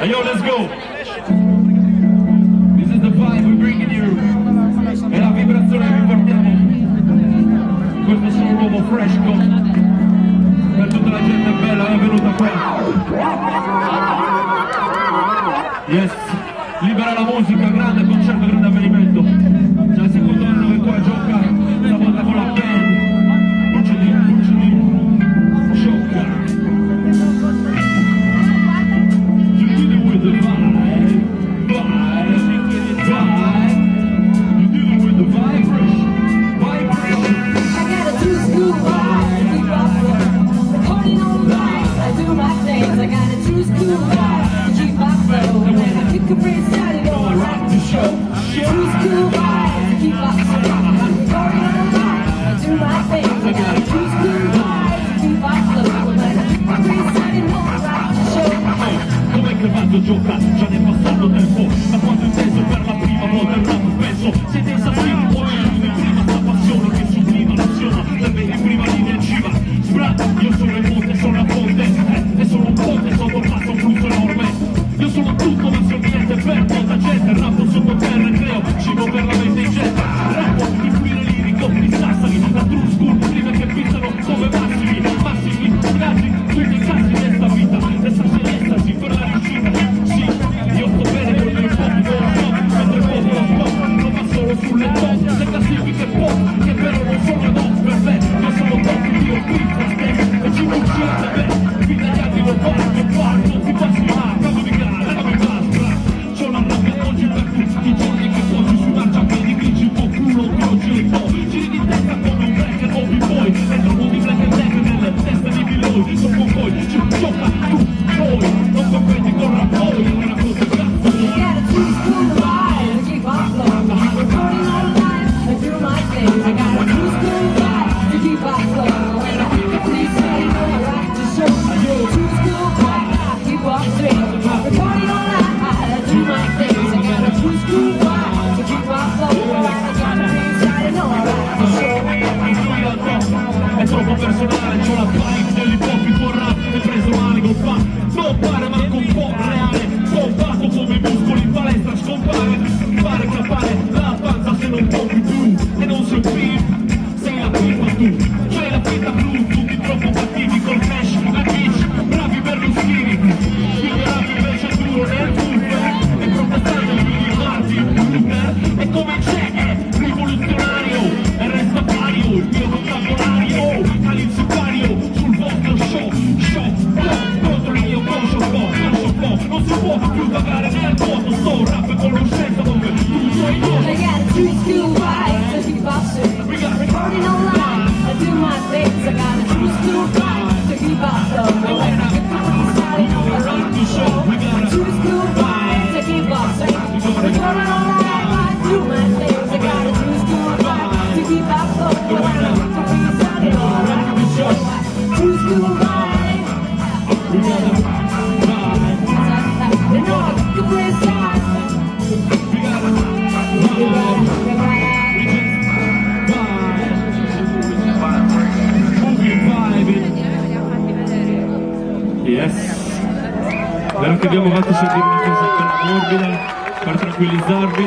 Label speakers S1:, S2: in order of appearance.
S1: Yo, let's go. This is the vibe we're bringing you. È la vibrazione che vi portiamo. Questo è solo nuovo fresco. Per tutta la gente bella è venuta qua. Yes. Libera la musica, grande concerto, grande avvenimento. Già il secondo anno che qua gioca, stavolta con la band. Gioca. You did it with the vibe. You did it with the vibration.
S2: I got a true school vibe, keep up flow. Party all night, I do my things. I got a true school vibe, keep up flow. When I kick a brace out, you know I rock the show. True school vibe, keep up flow. Party all night, I do my things. I got a true school vibe, keep up flow. When I kick a brace out, you know I rock the show.
S1: Come che vado a giocare? Già ne è passato tempo. Da quando inteso per la prima volta il rap penso. Siete assassini, poi di prima sta passione che sublima l'azione. La vedi prima linea civa. Sbrat, io sono il monte, sono la fonte. E sono un ponte sotto passa un flusso enorme. Io sono tutto ma sono niente per molta gente. Rappo sotto terra e creo cibo per la mente in gente. Rappo, influire lirico, di Sassari. La true school, prima che pistano come massimi. Massimi, ragazzi, tutti i cazzi di sta vita. Estasi in estasi per la riuscita. Sì, io sto bene con il mio pop, mentre il popolo spot non va solo sulle top. Le classifiche pop, che però non sono top per me. Io sono top, io qui per te. E ci funziona bene. Vita gli altri lo parto, non ti passi mai. Cambio di gara, non mi basta. C'ho la rabbia oggi per tutti i giorni che poggi su marciapiedi grigi, un po' culo, oggi e poi. Giri di testa come un breaker o b-boy. E trovo di black and decker nelle teste di Biloi. Sono con voi, ci gioca tu, voi. Non competi con rappoi, è una cosa cazzo.
S2: I got a true school vibe, keep up flow. Party all night, I do my things. I got a true school vibe to keep up flow. When I kick a brace out, you know I rock the show. True school vibe, keep up straight. Party all night, I do my things. I got a true school vibe to keep up flow. When I kick a brace out, you know I rock the show.
S1: È troppo personale, c'ho la vibe dell'hip hop, il tuo rap è preso male col fan. Non pare manco un po' reale, pompato come muscoli in palestra scompare. Pare capare la panza se non pompi tu. E non sei un pimp, sei la pipa tu. C'hai la vita blu, tutti troppo cattivi col cash, la bitch, bravi per lo skinny. Migliorati invece duro nel buffer. E protestante il miliardi, è come c'è, è rivoluzionario. E resta vario, il mio vocabolario. All'insipario, sul vostro show, contro il mio conscio non si può più vagare nel vuoto. Sto rap conoscenza dove tu sei io.
S2: I got a true school vibe to keep up straight. Party all night, I do my things. I got a true school vibe to keep up flow. When I get to the side, you know I rock the show. True school vibe to keep up straight. Party all night, I do my things. I got a true school vibe to keep up flow. When I get to the side, you know I rock the show. True school vibe. You know I can play a song.
S1: Yes. Spero che abbiamo fatto sentire una cosa appena morbida per tranquillizzarvi.